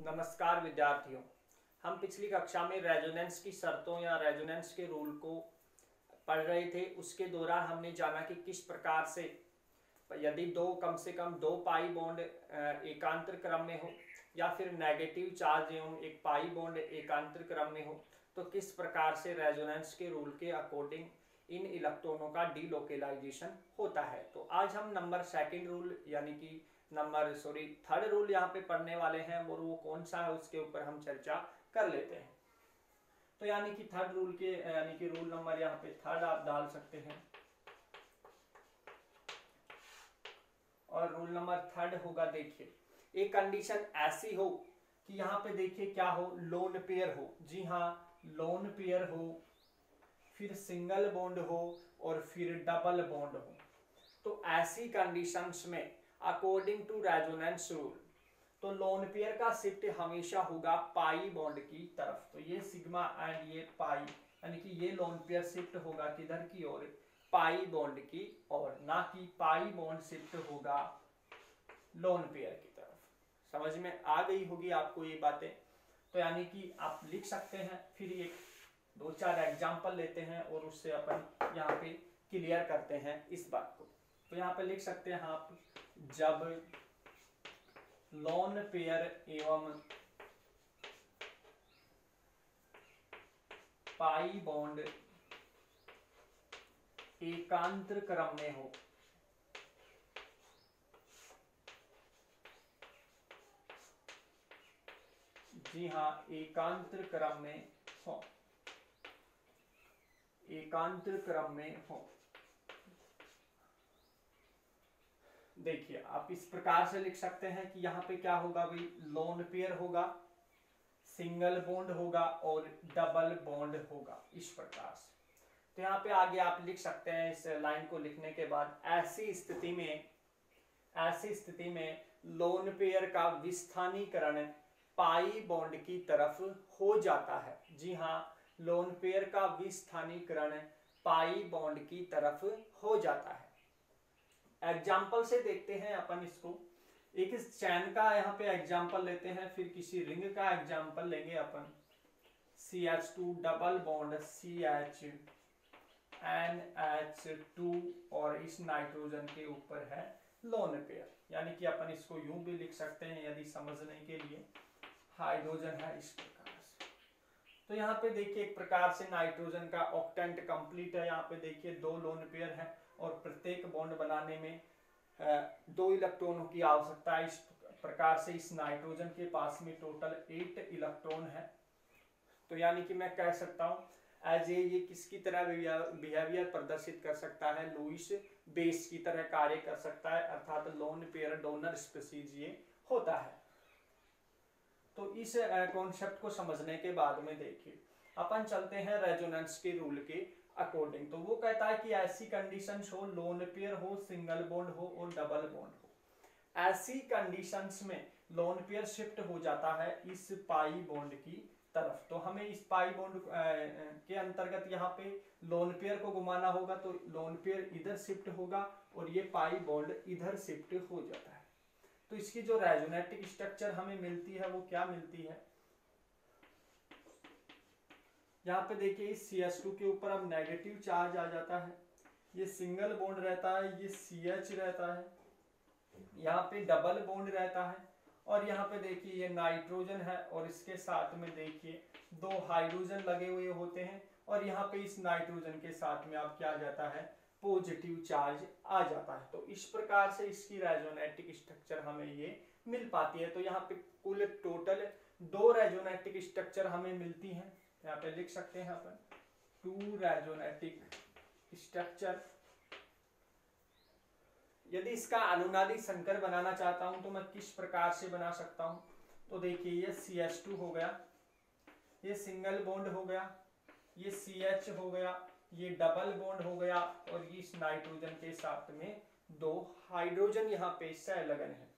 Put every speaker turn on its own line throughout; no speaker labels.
नमस्कार विद्यार्थियों। हम पिछली कक्षा में रेजोनेंस की शर्तों या रेजोनेंस के रूल को पढ़ रहे थे। उसके दौरान हमने जाना कि किस प्रकार से यदि कम से कम दो पाई बॉन्ड एकांतर क्रम में हो या फिर नेगेटिव चार्ज एवं एक पाई बॉन्ड एकांतर क्रम में हो तो किस प्रकार से रेजोनेंस के रूल के अकॉर्डिंग इन इलेक्ट्रॉनों का डीलोकेलाइजेशन होता है। तो आज हम सेकंड रूल यानी कि थर्ड रूल यहाँ पे पढ़ने वाले हैं और वो कौन सा है उसके ऊपर हम चर्चा कर लेते हैं। तो यानी कि थर्ड रूल के यानी कि रूल नंबर यहाँ पे थर्ड आप डाल सकते हैं और रूल नंबर थर्ड होगा, देखिए एक कंडीशन ऐसी हो कि यहाँ पे देखिए क्या हो, लोन पेयर हो। जी हाँ, लोन पेयर हो, फिर सिंगल बॉन्ड हो और फिर डबल बॉन्ड हो। तो ऐसी कंडीशंस में अकॉर्डिंग टू रेजोनेंस रूल तो लोन पेयर का शिफ्ट हमेशा होगा पाई बॉन्ड की तरफ। तो ये सिग्मा एंड ये पाई यानी कि ये लोन पेयर शिफ्ट होगा किधर की ओर, पाई बॉन्ड की ओर, ना कि पाई बॉन्ड शिफ्ट होगा लोन पेयर की तरफ। समझ में आ गई होगी आपको ये बातें। तो यानी कि आप लिख सकते हैं, फिर एक दो चार एग्जाम्पल लेते हैं और उससे अपन यहाँ पे क्लियर करते हैं इस बात को। तो यहाँ पे लिख सकते हैं आप, जब लोन पेयर एवं पाई बॉन्ड एकांतर क्रम में हो जी हाँ, एकांतर क्रम में हो, एकांतर क्रम में हो। देखिए आप इस प्रकार से लिख सकते हैं कि यहाँ पे क्या होगा भाई, लोन पेयर होगा, सिंगल बॉन्ड होगा और डबल बॉन्ड होगा, इस प्रकार से। तो यहाँ पे आगे आप लिख सकते हैं इस लाइन को लिखने के बाद, ऐसी स्थिति में लोन पेयर का विस्थानीकरण पाई बॉन्ड की तरफ हो जाता है। जी हाँ, लोन पेयर का विस्थानीकरण पाई बॉन्ड की तरफ हो जाता है। एग्जाम्पल से देखते हैं अपन इसको। एक इस चैन का यहाँ पे एग्जाम्पल लेते हैं, फिर किसी रिंग का एग्जाम्पल लेंगे अपन। CH2 डबल बॉन्ड CHNH2 और इस नाइट्रोजन के ऊपर है लोन पेयर। यानी कि अपन इसको यूं भी लिख सकते हैं यदि समझने के लिए, हाइड्रोजन है इस प्रकार से। तो यहाँ पे देखिए एक प्रकार से नाइट्रोजन का ऑक्टेंट कंप्लीट है। यहाँ पे देखिए दो लोन पेयर है और प्रत्येक बॉन्ड बनाने में दो इलेक्ट्रॉनों की आवश्यकता है। इस प्रकार से इस नाइट्रोजन के पास में टोटल 8 इलेक्ट्रॉन है। तो यानी कि मैं कह सकता हूं एज ये किसकी तरह बिहेवियर प्रदर्शित कर सकता है, लुईस बेस की तरह कार्य कर सकता है, अर्थात लोन पेयर डोनर स्पीशीज ये होता है। तो इस कॉन्सेप्ट को समझने के बाद में देखिए अपन चलते हैं रेजोनेंस के रूल के अकॉर्डिंग। तो वो कहता है कि ऐसी कंडीशंस हो, लोन पेयर हो, सिंगल बॉन्ड हो और डबल बॉन्ड हो, ऐसी कंडीशंस में लोन पेयर शिफ्ट हो जाता है इस पाई बॉन्ड की तरफ। तो हमें इस पाई बॉन्ड के अंतर्गत यहाँ पे लोन पेयर को घुमाना होगा, तो लोन पेयर इधर शिफ्ट होगा और ये पाई बॉन्ड इधर शिफ्ट हो जाता है। तो इसकी जो रेजोनेटिक स्ट्रक्चर हमें मिलती है वो क्या मिलती है, यहाँ पे देखिए इस CH2 के ऊपर अब नेगेटिव चार्ज आ जाता है, ये सिंगल बॉन्ड रहता है, ये CH रहता है, यहाँ पे डबल बॉन्ड रहता है और यहाँ पे देखिए ये नाइट्रोजन है और इसके साथ में देखिए दो हाइड्रोजन लगे हुए होते हैं और यहाँ पे इस नाइट्रोजन के साथ में अब क्या आ जाता है, पॉजिटिव चार्ज आ जाता है। तो इस प्रकार से इसकी रेजोनेटिक स्ट्रक्चर हमें ये मिल पाती है। तो यहाँ पे कुल टोटल 2 रेजोनेटिक स्ट्रक्चर हमें मिलती हैं। यहाँ पे लिख सकते हैं अपन 2 रेजोनेटिक स्ट्रक्चर। यदि इसका अनुनादी संकर बनाना चाहता हूं तो मैं किस प्रकार से बना सकता हूं, तो देखिए ये CH2 हो गया, ये सिंगल बॉन्ड हो गया, ये CH हो गया, ये डबल बॉन्ड हो गया और ये इस नाइट्रोजन के साथ में 2 हाइड्रोजन यहाँ पे सहलगन है।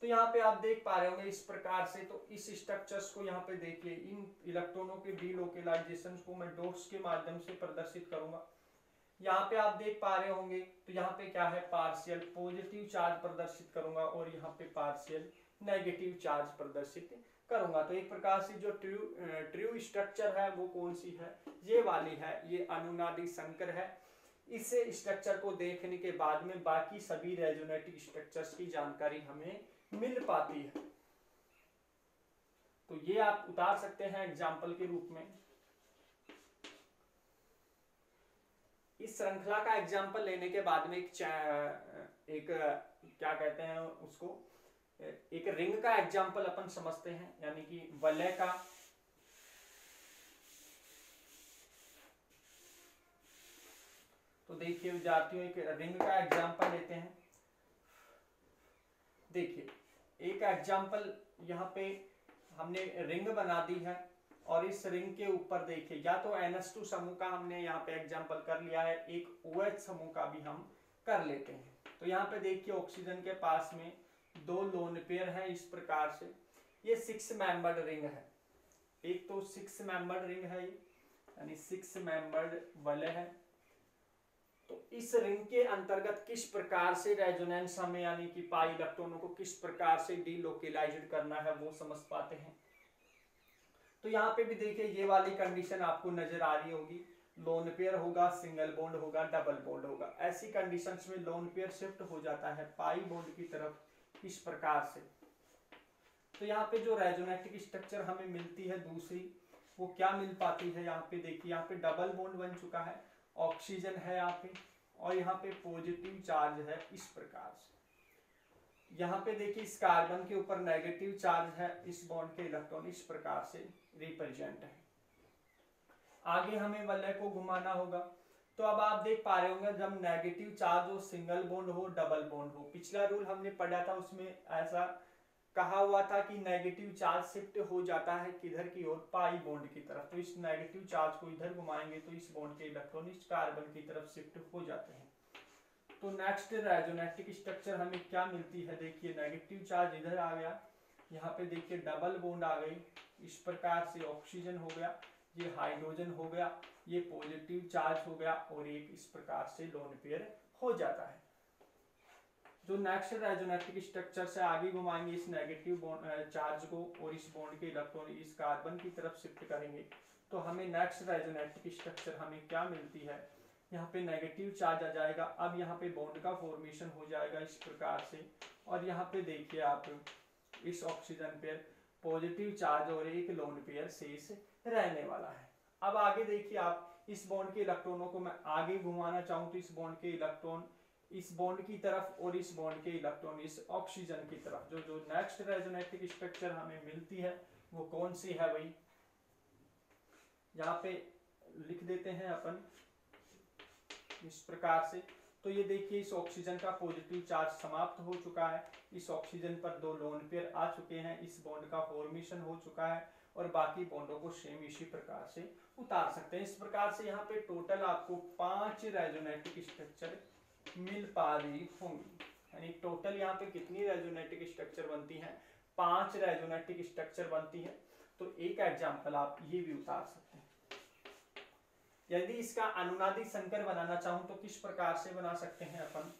तो यहाँ पे आप देख पा रहे होंगे इस प्रकार से। तो इस स्ट्रक्चर्स को यहाँ पे देखिए, इन इलेक्ट्रॉनों के डीलोकेलाइजेशन को मैं डॉट्स के माध्यम से प्रदर्शित करूंगा। यहाँ पे आप देख पा रहे होंगे तो यहाँ पे क्या है, पार्शियल पॉजिटिव चार्ज प्रदर्शित करूंगा और यहाँ पे पार्शियल नेगेटिव चार्ज प्रदर्शित करूंगा। तो एक प्रकार से जो ट्रू स्ट्रक्चर है वो कौन सी है, ये वाली है, ये अनुनादी संकर है। इस स्ट्रक्चर को देखने के बाद में बाकी सभी रेजोनेटिक स्ट्रक्चर्स की जानकारी हमें मिल पाती है। तो ये आप उतार सकते हैं एग्जाम्पल के रूप में। इस श्रृंखला का एग्जाम्पल लेने के बाद में एक क्या कहते हैं उसको, एक रिंग का एग्जाम्पल अपन समझते हैं, यानी कि वलय का। तो देखिए विद्यार्थियों, एक रिंग का एग्जाम्पल लेते हैं। देखिए एक एग्जाम्पल यहाँ पे हमने रिंग बना दी है और इस रिंग के ऊपर देखिए या तो NH2 समूह का हमने यहाँ पे एग्जाम्पल कर लिया है, एक OH समूह का भी हम कर लेते हैं। तो यहाँ पे देखिए ऑक्सीजन के पास में 2 लोन पेयर है इस प्रकार से। ये 6 मेंबर्ड रिंग है, एक तो 6 मेंबर्ड रिंग है ये, यानी 6 मेंबर्ड वलय है। तो इस रिंग के अंतर्गत किस प्रकार से रेजोनेंस हमें, यानी कि पाई इलेक्ट्रॉनों को किस प्रकार से डीलोकेलाइज्ड करना है वो समझ पाते हैं। तो यहाँ पे भी देखिए ये वाली कंडीशन आपको नजर आ रही होगी, लोन पेयर होगा, सिंगल बॉन्ड होगा, डबल बॉन्ड होगा। ऐसी कंडीशंस में लोन पेयर शिफ्ट हो जाता है पाई बॉन्ड की तरफ इस प्रकार से। तो यहाँ पे जो रेजोनेटिक स्ट्रक्चर हमें मिलती है दूसरी, वो क्या मिल पाती है, यहाँ पे देखिए यहाँ पे डबल बॉन्ड बन चुका है, ऑक्सीजन है यहाँ पे और यहाँ पे पॉजिटिव चार्ज है इस प्रकार से। यहाँ पे देखिए इस कार्बन के ऊपर नेगेटिव चार्ज है, इस बॉन्ड के इलेक्ट्रॉन इस प्रकार से रिप्रेजेंट है। आगे हमें वलय को घुमाना होगा। तो अब आप देख पा रहे होंगे जब नेगेटिव चार्ज हो, सिंगल बॉन्ड हो, डबल बॉन्ड हो, पिछला रूल हमने पढ़ा था उसमें ऐसा कहा हुआ था कि नेगेटिव चार्ज शिफ्ट हो जाता है किधर की ओर, पाई बॉन्ड की तरफ। तो इस नेगेटिव चार्ज को इधर घुमाएंगे तो इस बॉन्ड के इलेक्ट्रॉन इस कार्बन की तरफ शिफ्ट हो जाते हैं। तो नेक्स्ट रेजोनेटिक स्ट्रक्चर हमें क्या मिलती है, देखिए नेगेटिव चार्ज इधर आ गया, यहाँ पे देखिए डबल बॉन्ड आ गई, इस प्रकार से ऑक्सीजन हो गया, ये हाइड्रोजन हो गया, ये पॉजिटिव चार्ज हो गया और एक इस प्रकार से लोन पेयर हो जाता है। जो नेक्स्ट रेजोनेटिक स्ट्रक्चर से आगे घुमाएंगे इस नेगेटिव चार्ज को और इस बॉन्ड के इलेक्ट्रॉन इस कार्बन की तरफ शिफ्ट करेंगे तो हमें नेक्स्ट रेजोनेटिक स्ट्रक्चर हमें क्या मिलती है, यहाँ पे नेगेटिव चार्ज आ जाएगा। अब यहाँ पे बॉन्ड का फॉर्मेशन हो जाएगा इस प्रकार से और यहाँ पे देखिए आप इस ऑक्सीजन पेयर पॉजिटिव चार्ज और एक लोन पेयर शेष रहने वाला है। अब आगे देखिए आप इस बॉन्ड के इलेक्ट्रॉनों को मैं आगे घुमाना चाहूँ तो इस बॉन्ड के इलेक्ट्रॉन इस बॉन्ड की तरफ और इस बॉन्ड के इलेक्ट्रॉन इस ऑक्सीजन की तरफ। जो नेक्स्ट रेजोनेटिक स्ट्रक्चर हमें मिलती है वो कौन सी है भाई, यहाँ पे लिख देते हैं अपन इस प्रकार से। तो ये देखिए इस ऑक्सीजन का पॉजिटिव चार्ज समाप्त हो चुका है, इस ऑक्सीजन पर 2 लोन पेयर आ चुके हैं, इस बॉन्ड का फॉर्मेशन हो चुका है और बाकी बॉन्डों को सेम इसी प्रकार से उतार सकते हैं। इस प्रकार से यहाँ पे टोटल आपको 5 रेजोनेटिक स्ट्रक्चर मिल पा रही होंगी, यानी टोटल यहाँ पे कितनी रेजोनेटिक स्ट्रक्चर बनती हैं, 5 रेजोनेटिक स्ट्रक्चर बनती है। तो एक एग्जांपल आप ये भी उतार सकते हैं। यदि इसका अनुनादी संकर बनाना चाहूं तो किस प्रकार से बना सकते हैं अपन,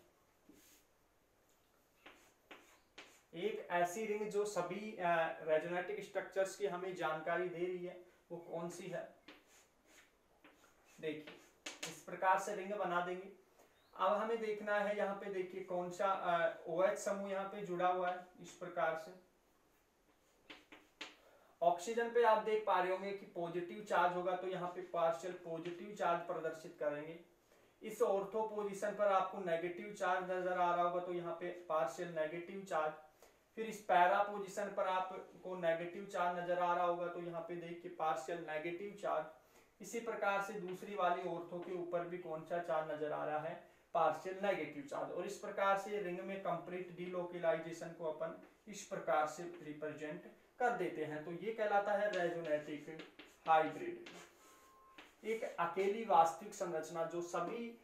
एक ऐसी रिंग जो सभी रेजोनेटिक स्ट्रक्चर्स की हमें जानकारी दे रही है वो कौन सी है, देखिए इस प्रकार से रिंग बना देंगे। अब हमें देखना है यहाँ पे देखिए कौन सा OH समूह यहाँ पे जुड़ा हुआ है इस प्रकार से। ऑक्सीजन पे आप देख पा रहे होंगे कि पॉजिटिव चार्ज होगा तो यहाँ पे पार्शियल पॉजिटिव चार्ज प्रदर्शित करेंगे। इस ऑर्थो पोजीशन पर आपको नेगेटिव चार्ज नजर आ रहा होगा तो यहाँ पे पार्शियल नेगेटिव चार्ज। फिर इस पैरा पोजीशन पर आपको नेगेटिव चार्ज नजर आ रहा होगा तो यहाँ पे देखिए पार्शियल नेगेटिव चार्ज। इसी प्रकार से दूसरी वाली ऑर्थो के ऊपर भी कौन सा चार्ज नजर आ रहा है, पार्शियल नेगेटिव चार्ज। और इस प्रकार से रिंग में कंप्लीट डीलोकेलाइजेशन को अपन इस प्रकार से रिप्रेजेंट कर देते हैं। तो ये कहलाता है रेजोनेटिक हाइब्रिड, एक अकेली वास्तविक संरचना जो सभी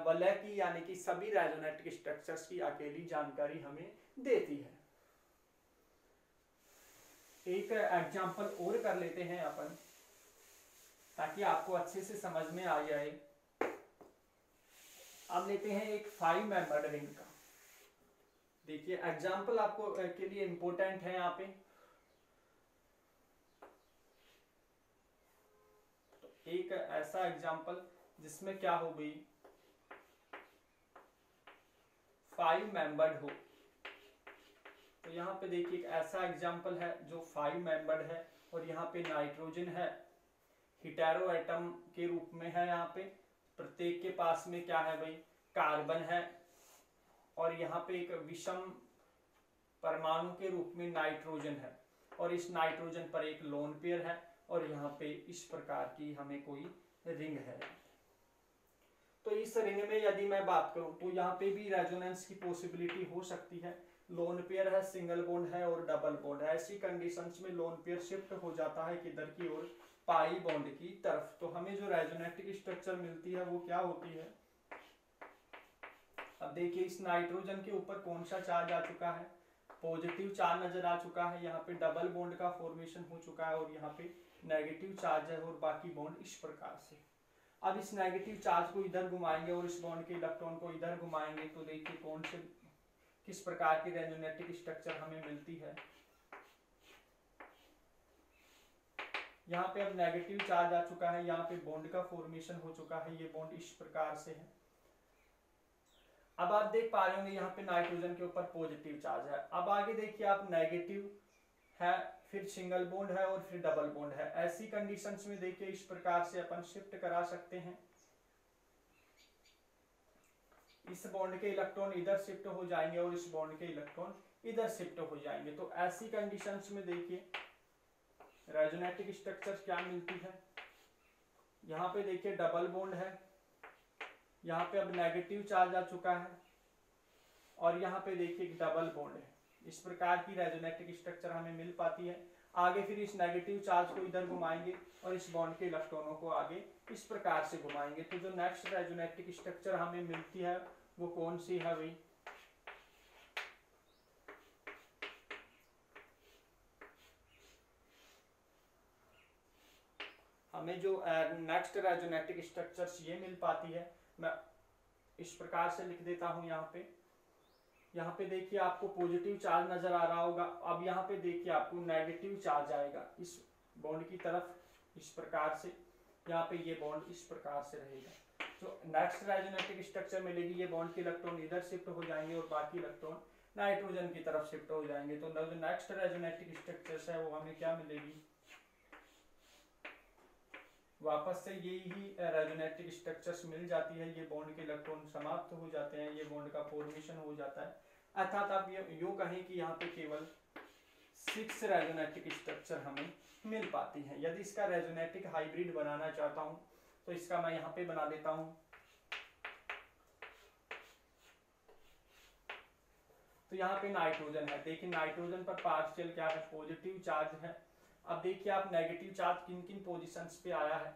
वलय की यानी कि सभी रेजोनेटिक स्ट्रक्चर्स की अकेली जानकारी हमें देती है। एक एग्जांपल और कर लेते हैं अपन ताकि आपको अच्छे से समझ में आ जाए। अब लेते हैं एक 5 मेंबर्ड रिंग का। देखिए एग्जाम्पल आपको के लिए इंपॉर्टेंट है यहाँ पे। तो एक ऐसा एग्जाम्पल जिसमें क्या हो गई 5 मेंबर्ड हो। तो यहाँ पे देखिए एक ऐसा एग्जाम्पल है जो 5 मेंबर्ड है और यहाँ पे नाइट्रोजन है, हेटेरो एटम के रूप में है। यहाँ पे प्रत्येक के पास में क्या है भाई, कार्बन है, और यहाँ पे एक विषम परमाणु के रूप में नाइट्रोजन है, और इस नाइट्रोजन पर एक लोन पेयर है, और यहाँ पे इस प्रकार की हमें कोई रिंग है। तो इस रिंग में यदि मैं बात करूं तो यहाँ पे भी रेजोनेंस की पॉसिबिलिटी हो सकती है। लोन पेयर है, सिंगल बॉन्ड है और डबल बॉन्ड है। ऐसी कंडीशंस में लोन पेयर शिफ्ट हो जाता है किधर की ओर, पाई बॉन्ड की तरफ। तो हमें जो रेजोनेटिक स्ट्रक्चर मिलती है वो क्या होती है। अब देखिए इस नाइट्रोजन के ऊपर कौन सा चार्ज आ चुका है, पॉजिटिव चार्ज नजर आ चुका है। यहाँ पे डबल बॉन्ड का फॉर्मेशन हो चुका है और यहाँ पे नेगेटिव चार्ज है, और बाकी बॉन्ड इस प्रकार से। अब इस नेगेटिव चार्ज को इधर घुमाएंगे और इस बॉन्ड के इलेक्ट्रॉन को इधर घुमाएंगे, तो देखिए कौन से किस प्रकार की रेजोनेटिक स्ट्रक्चर हमें मिलती है। यहाँ पे अब नेगेटिव चार्ज आ चुका है, यहाँ पे बॉन्ड का फॉर्मेशन हो चुका है, ये बॉन्ड इस प्रकार से है। अब आप देख पा रहे होंगे यहाँ पे नाइट्रोजन के ऊपर पॉजिटिव चार्ज है। अब आगे देखिए आप नेगेटिव है, फिर सिंगल बॉन्ड है और फिर डबल बॉन्ड है। ऐसी कंडीशंस में देखिए इस प्रकार से अपन शिफ्ट करा सकते हैं। इस बॉन्ड के इलेक्ट्रॉन इधर शिफ्ट हो जाएंगे और इस बॉन्ड के इलेक्ट्रॉन इधर शिफ्ट हो जाएंगे। तो ऐसी कंडीशंस में देखिए रेजोनेटिक स्ट्रक्चर क्या मिलती है। यहाँ पे देखिए डबल बॉन्ड है, यहाँ पे अब नेगेटिव चार्ज आ चुका है, और यहाँ पे देखिए डबल बॉन्ड है। इस प्रकार की रेजोनेटिक स्ट्रक्चर हमें मिल पाती है। आगे फिर इस नेगेटिव चार्ज को इधर घुमाएंगे और इस बॉन्ड के इलेक्ट्रॉनों को आगे इस प्रकार से घुमाएंगे। तो जो नेक्स्ट रेजोनेटिक स्ट्रक्चर हमें मिलती है वो कौन सी है भाई, हमें जो नेक्स्ट रेजोनेटिक स्ट्रक्चर्स ये मिल पाती है। मैं इस प्रकार से लिख देता हूं। यहाँ पे देखिए आपको पॉजिटिव चार्ज नजर आ रहा होगा। अब यहाँ पे देखिए आपको नेगेटिव चार्ज आएगा इस बॉन्ड की तरफ इस प्रकार से। यहाँ पे ये बॉन्ड इस प्रकार से रहेगा। जो नेक्स्ट रेजोनेटिक स्ट्रक्चर मिलेगी, ये बॉन्ड के इलेक्ट्रॉन इधर शिफ्ट हो जाएंगे और बाकी इलेक्ट्रॉन नाइट्रोजन की तरफ शिफ्ट हो जाएंगे। तो जो नेक्स्ट रेजोनेटिक स्ट्रक्चर्स है वो हमें क्या मिलेगी, वापस से यही रेजोनेटिक स्ट्रक्चर्स मिल जाती है। ये बॉन्ड के इलेक्ट्रॉन समाप्त हो जाते हैं, ये बॉन्ड का फॉर्मेशन हो जाता है। अर्थात आप यूं कहें कि यहाँ पे केवल 6 रेजोनेटिक स्ट्रक्चर हमें मिल पाती हैं। यदि इसका रेजोनेटिक हाइब्रिड बनाना चाहता हूं तो इसका मैं यहाँ पे बना देता हूं। तो यहाँ पे नाइट्रोजन है, देखिए नाइट्रोजन पर पार्शियल क्या है, पॉजिटिव चार्ज है। अब देखिए आप नेगेटिव चार्ज किन किन पोजीशंस पे आया है।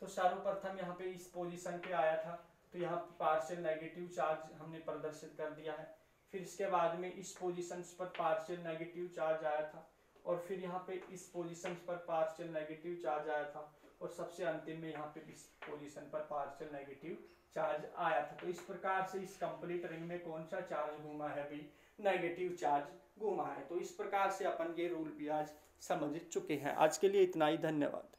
तो सर्वप्रथम यहाँ पे इस पोजीशन पे आया था, तो यहाँ पार्शियल नेगेटिव चार्ज हमने प्रदर्शित कर दिया है। फिर इसके बाद में इस पोजीशंस पर पार्शियल नेगेटिव चार्ज आया था, और फिर यहाँ पे इस पोजीशंस पर पार्शियल नेगेटिव चार्ज आया था, और सबसे अंतिम में यहाँ पे इस पोजीशन पर पार्शियल नेगेटिव चार्ज आया था। तो इस प्रकार से इस कंप्लीट रिंग में कौन सा चार्ज घूमा है भाई, नेगेटिव चार्ज घूमा है। तो इस प्रकार से अपन ये रूल भी आज समझ चुके हैं। आज के लिए इतना ही, धन्यवाद।